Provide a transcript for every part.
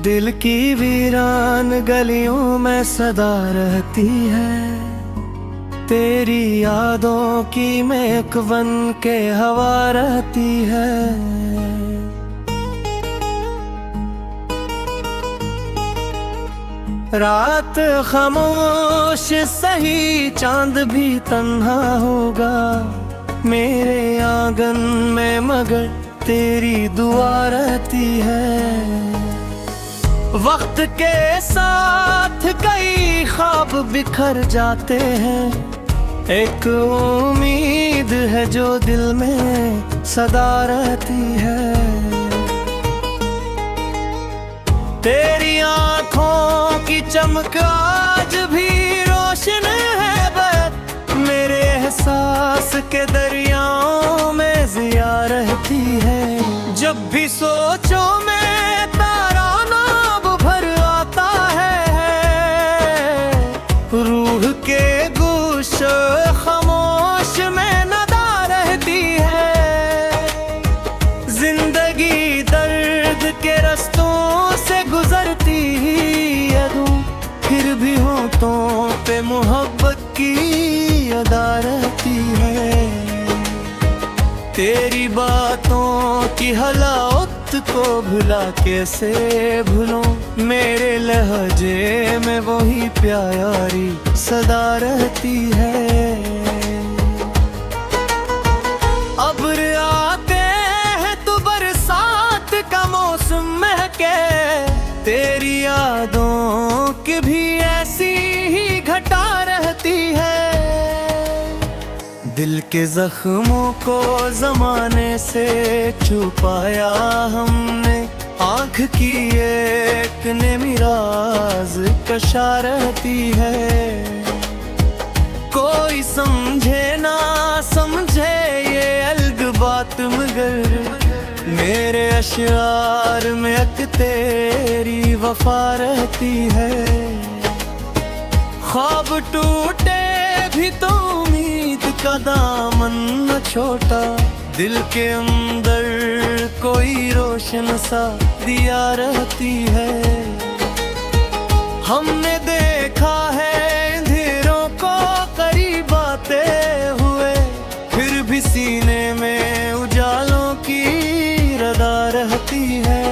दिल की वीरान गलियों में सदा रहती है, तेरी यादों की महक बन के हवा रहती है। रात खामोश सही चांद भी तन्हा होगा मेरे आंगन में, मगर तेरी दुआ रहती है। वक्त के साथ कई ख्वाब बिखर जाते हैं, एक उम्मीद है जो दिल में सदा रहती है। तेरी आंखों की चमक आज भी रोशन है, बस मेरे एहसास के दरियाओं में जिया रहती है। जब भी सोचो मैं तारा नाम भर आता है, रूह के गुस्से खामोश में नदा रहती है। जिंदगी दर्द के रास्तों से गुजरती है, फिर भी होठों पे मोहब्बत की अदा रहती है। तेरी बातों की हलावत को भुला कैसे भूलूं, मेरे लहजे में वही प्यारी सदा रहती है। अब्र आते हैं तो बरसात का मौसम महके, तेरी यादों की भी ऐसी ही घटा रहती है। दिल के जख्मों को जमाने से छुपाया हमने, आँख की एक नेमी राज कशा रहती है। कोई समझे ना समझे ये अलग बात, मगर मेरे अशआर में अक तेरी वफा रहती है। ख्वाब टूटे भी तो उम्मीद का दामन न छोटा, दिल के अंदर कोई रोशन सा दिया रहती है। हमने देखा है अंधेरों को करीब आते हुए, फिर भी सीने में उजालों की रदा रहती है।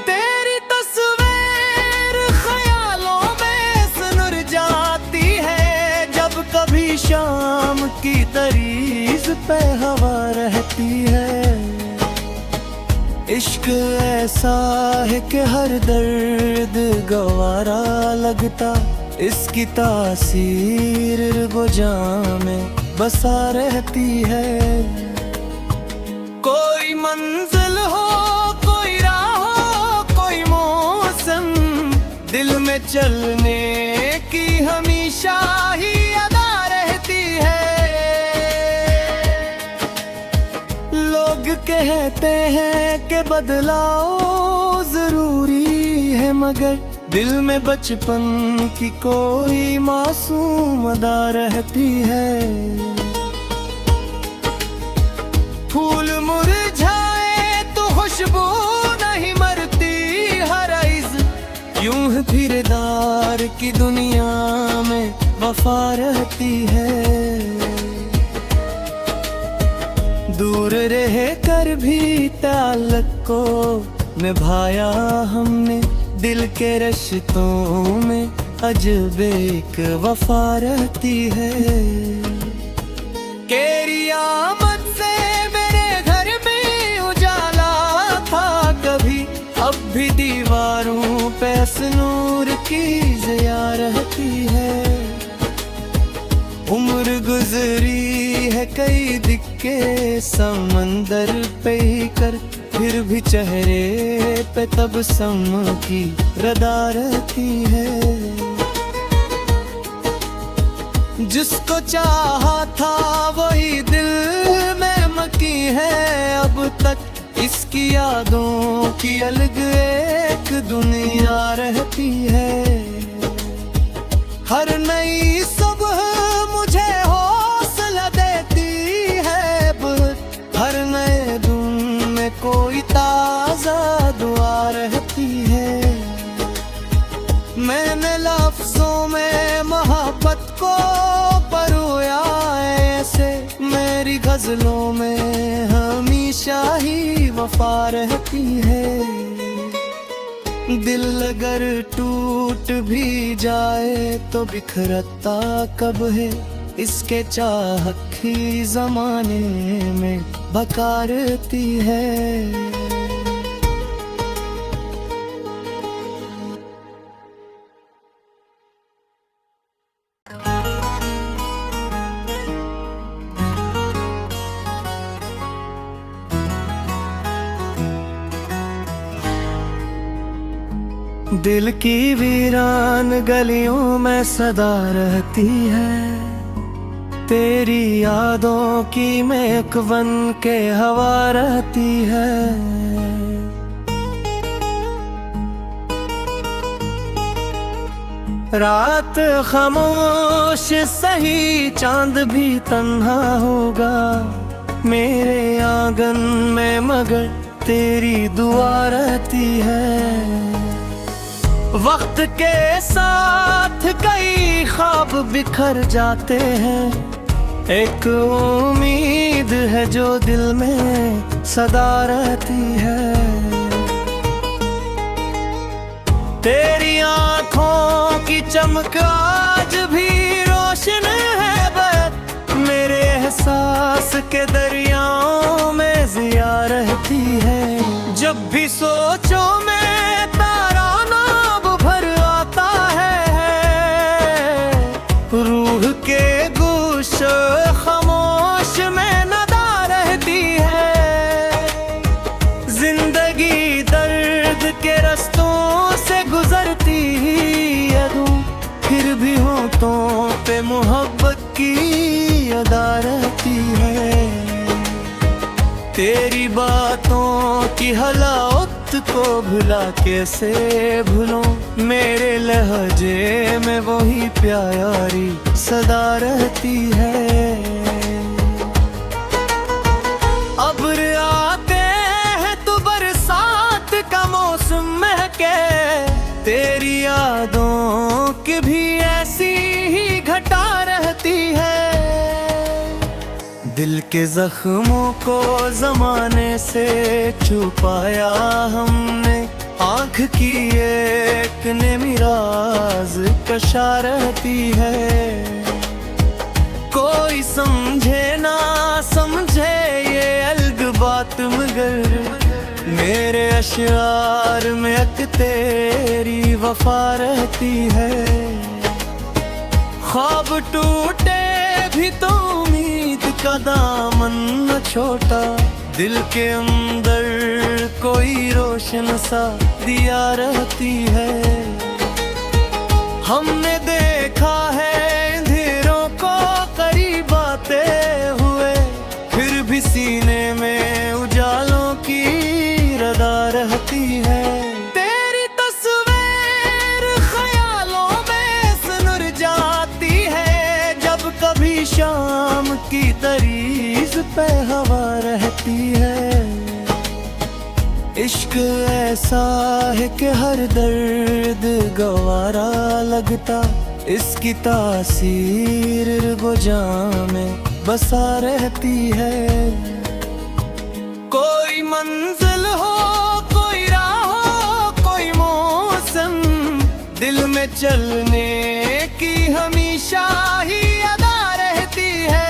तेरी तस्वीर ख्यालों में सुनुर जाती है, जब कभी शाम की तरीज पे हवा रहती है। इश्क ऐसा है कि हर दर्द गवारा लगता, इसकी तासीर रुझान में बसा रहती है। कोई मंजिल हो कोई राह हो कोई मौसम, दिल में चलने की हमेशा ही अदा रहती है। लोग कहते हैं कि बदलाव जरूरी है, मगर दिल में बचपन की कोई मासूम अदा रहती है। फूल मुरझाए तो खुशबू नहीं मरती हरगिज़, यूं ही फिरदार की दुनिया में वफा रहती है। दूर रह कर भी ताल्लुक को निभाया हमने, दिल के रिश्तों में अजब एक वफा रहती है। तेरी आमद से मेरे घर में उजाला था कभी, अब भी दीवारों पे नूर की ज़िया रहती है। उम्र गुजरी है कई दिक्के समंदर पे ही कर, फिर भी चेहरे पे तबस्सुम की रदा रहती है। जिसको चाहा था वही दिल में मकी है, अब तक इसकी यादों की अलग एक दुनिया रहती है। हर नई सुबह मुझे हौसला देती है, हर नए दिन में कोई ताजा दुआ रहती है। गजलों में हमेशा ही वफा रहती है। दिल अगर टूट भी जाए तो बिखरता कब है, इसके चाहत ही जमाने में बकारती है। दिल की वीरान गलियों में सदा रहती है, तेरी यादों की महक बन के हवा रहती है। रात खामोश सही चांद भी तन्हा होगा मेरे आंगन में, मगर तेरी दुआ रहती है। वक्त के साथ कई ख्वाब बिखर जाते हैं, एक उम्मीद है जो दिल में सदा रहती है। तेरी आंखों की चमक आज भी रोशन है, बस मेरे एहसास के दरियाओं में जिया रहती है। जब भी सोचो मैं तारा नाम भर आता है, रूह के गुश खामोश में नदा रहती है। जिंदगी दर्द के रस्तों से गुजरती है, फिर भी होठों पे मोहब्बत की अदा रहती है। तेरी बातों की हलावत को भुला कैसे भूलूं, मेरे लहजे में वही प्यारी सदा रहती है। अब्र आते हैं तो बरसात का मौसम महके, तेरी यादों की भी ऐसी ही घटा रहती है। दिल के जख्मों को जमाने से छुपाया हमने, आँख की एक नेमी राज कशा रहती है। कोई समझे ना समझे ये अलग बात, मगर मेरे अशआर में अक तेरी वफा रहती है। ख्वाब टूटे भी तो उम्मीद का दामन न छोटा, दिल के अंदर कोई रोशन सा दिया रहती है। हमने देखा है अंधेरों को करीब आते हुए, फिर भी सीने में उजालों की रदा रहती है। तेरी तस्वीर ख्यालों में सुनुर जाती है, जब कभी शाम की दरीज पे हवा रहती है। इश्क ऐसा है कि हर दर्द गवारा लगता, इसकी तासीर रुबजा में बसा रहती है। कोई मंजिल हो, कोई राह हो, कोई मौसम, दिल में चलने की हमेशा ही अदा रहती है।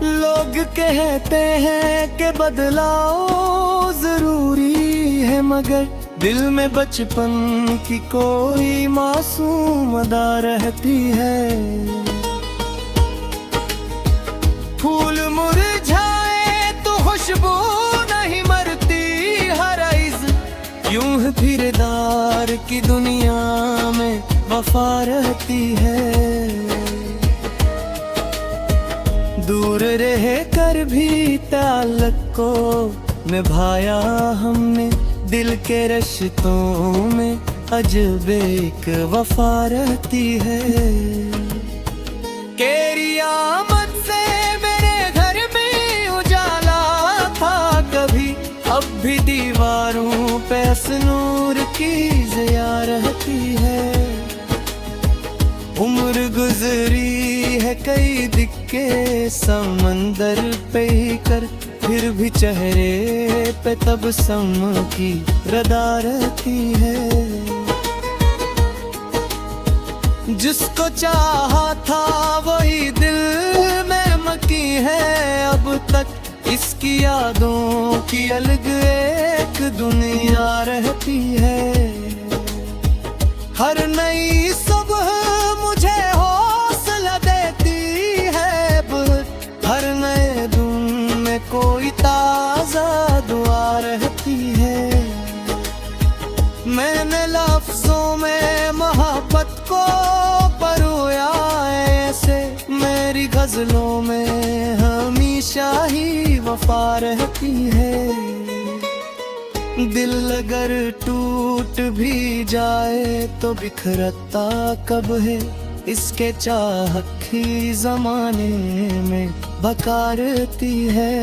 लोग कहते हैं कि बदलाव जरूरी है, मगर दिल में बचपन की कोई मासूम अदा रहती है। फूल मुरझाए तो खुशबू नहीं मरती हरगिज़, यूं ही फिरदार की दुनिया में वफा रहती है। दूर रह कर भी ताल्लुक को निभाया हमने, दिल के रिश्तों में अजब एक वफा रहती है। तेरी आमद से मेरे घर में उजाला था कभी, अब भी दीवारों पे नूर की ज़िया रहती है। उम्र गुजरी है कई दिक्के समंदर पे ही कर, फिर भी चेहरे पे तबस्सुम की रदा रहती है। जिसको चाहा था वही दिल में मकी है, अब तक इसकी यादों की अलग एक दुनिया रहती है। हर नई सुबह मुझे हौसला देती है, हर नए दिन में कोई ताजा दुआ रहती है। मैंने लफ्जों में मोहब्बत को परोया ऐसे, मेरी गजलों में हमेशा ही वफा रहती है। दिल अगर टूट भी जाए तो बिखरता कब है, इसके चाहत ही जमाने में बकारती है।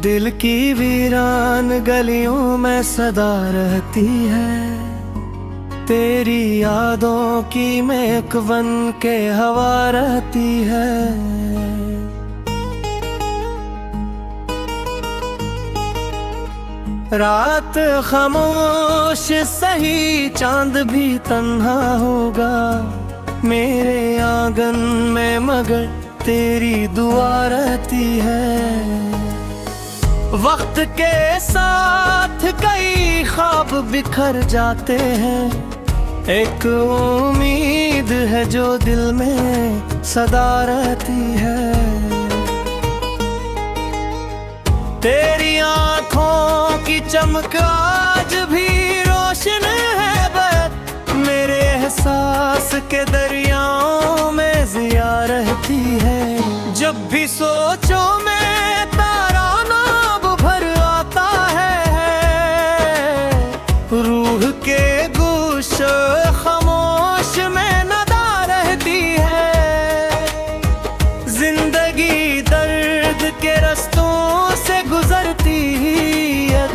दिल की वीरान गलियों में सदा रहती है, तेरी यादों की महक बन के हवा रहती है। रात खामोश सही चांद भी तन्हा होगा मेरे आंगन में, मगर तेरी दुआ रहती है। वक्त के साथ कई ख्वाब बिखर जाते हैं, एक उम्मीद है जो दिल में सदा रहती है। तेरी आँखों की चमक आज भी रोशन है, बस मेरे एहसास के दरियाओं में जिया रहती है। जब भी सोचो मैं तारा नाम भर आता है, रूह के गुस्से खामोश में नदा रहती है। जिंदगी दर्द के रास्तों से गुजरती है,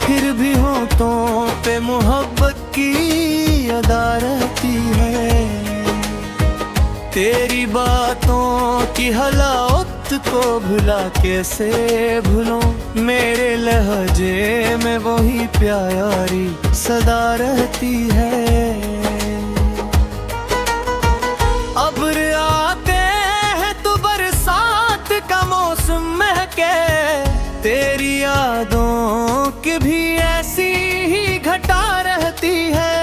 फिर भी होठों पे मोहब्बत की अदा रहती है। तेरी बातों की हलावत को भुला कैसे भूलूं, मेरे लहजे में वही प्यारी सदा रहती है। अब्र आते हैं तो बरसात का मौसम महके, तेरी यादों की भी ऐसी ही घटा रहती है।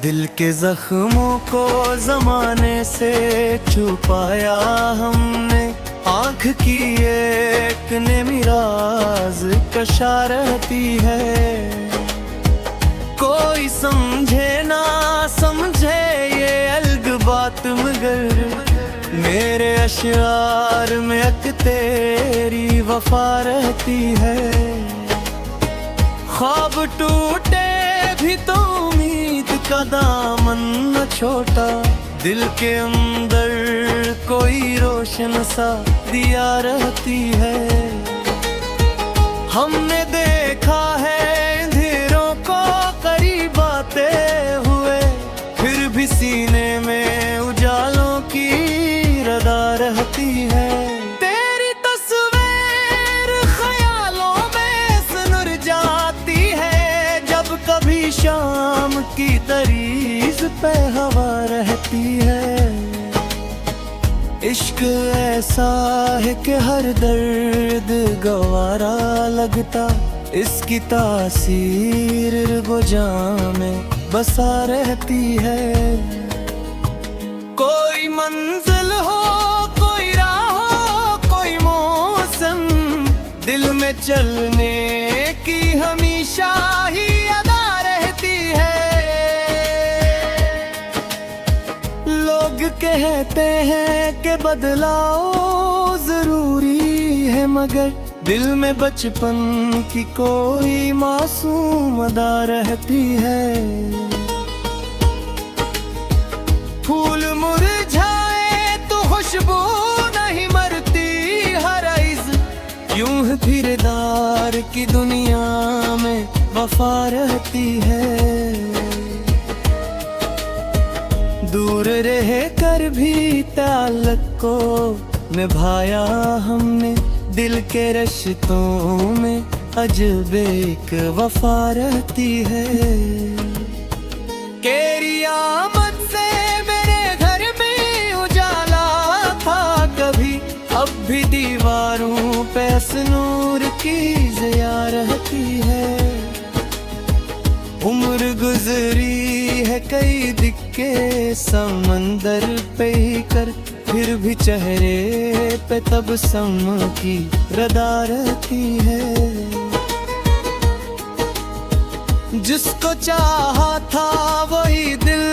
दिल के जख्मों को जमाने से छुपाया हमने, आँख की एक नेमी राज कशा रहती है। कोई समझे ना समझे ये अलग बात, मगर मेरे अशआर में एक तेरी वफा रहती है। ख्वाब टूटे भी तो उम्मीद का दामन न छोटा, दिल के अंदर कोई रोशन सा दिया रहती है। हमने देखा है अंधेरों को करीब आते हुए, फिर भी सीने में उजालों की रदा रहती है। तेरी तस्वीर ख्यालों में सुनुर जाती है, जब कभी शाम की दरीज पे हवा रहती है। इश्क ऐसा है कि हर दर्द गवारा लगता, इसकी तासीर गुजा में बसा रहती है। कोई मंजिल हो, कोई राह हो, कोई मौसम, दिल में चलने की हमेशा ही अदा रहती है। लोग कहते हैं कि बदलाव जरूरी है, मगर दिल में बचपन की कोई मासूम अदा रहती है। फूल मुरझाए तो खुशबू नहीं मरती हरगिज़। यूं फिरदार की दुनिया में वफा रहती है। दूर रह कर भी ताल्लुक को निभाया हमने, दिल के रिश्तों में अजब एक वफा रहती है। तेरी आमद से मेरे घर में उजाला था कभी, अब भी दीवारों पे नूर की ज़िया रहती है। उम्र गुजरी है कई दिक्के समंदर पे ही कर, फिर भी चेहरे पे तबस्सुम की रदा रहती है। जिसको चाहा था वही दिल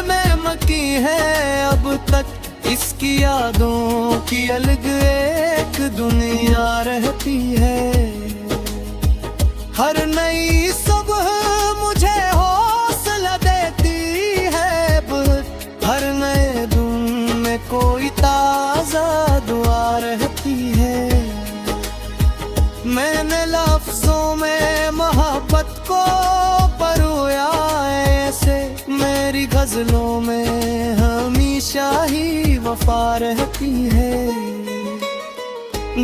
में मकी है, अब तक इसकी यादों की अलग एक दुनिया रहती है। हर नई सुबह मुझे हौसला देती है, हर नए दिन में कोई ताज़ा दुआ रहती है। मैंने लफ्ज़ों में मोहब्बत को परोया ऐसे, मेरी गज़लों में हमेशा ही वफा रहती है।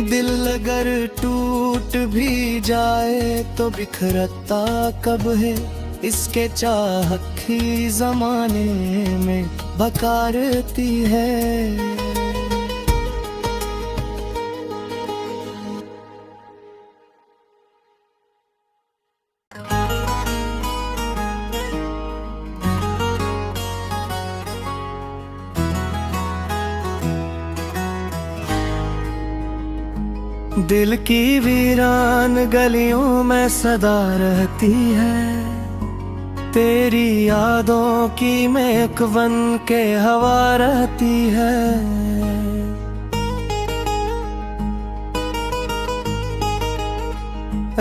दिल अगर टूट भी जाए तो बिखरता कब है, इसके चाहत ही ज़माने में बकारती है। दिल की वीरान गलियों में सदा रहती है, तेरी यादों की महक बन के हवा रहती है।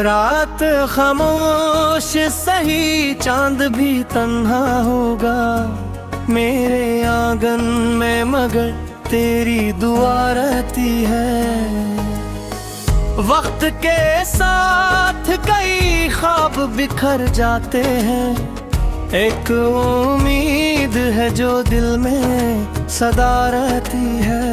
रात खामोश सही चांद भी तन्हा होगा मेरे आंगन में, मगर तेरी दुआ रहती है। वक्त के साथ कई ख्वाब बिखर जाते हैं, एक उम्मीद है जो दिल में सदा रहती है।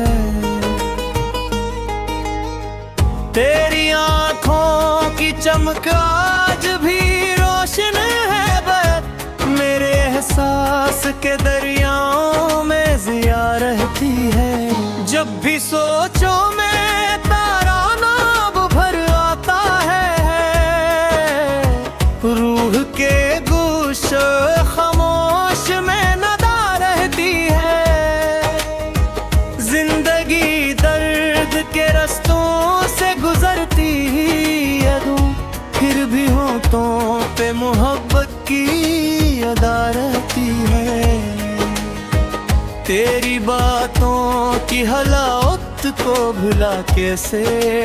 तेरी आँखों की चमक आज भी रोशन है, बस मेरे एहसास के दरियाओं में ज़िया रहती है। जब भी सोचो मैं तारा नाम भर आता है, रूह के गुस्से खामोश में नदा रहती है। जिंदगी दर्द के रास्तों से गुजरती है, फिर भी होठों पे मोहब्बत की अदा रहती है। तेरी बातों की हलावत को भुला कैसे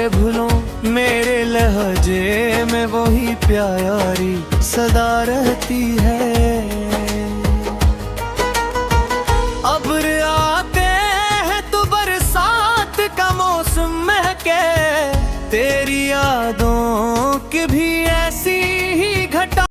भूलूं, मेरे लहजे में वही प्यारी सदा रहती है। अब्र आते हैं तो बरसात का मौसम महके, तेरी यादों की भी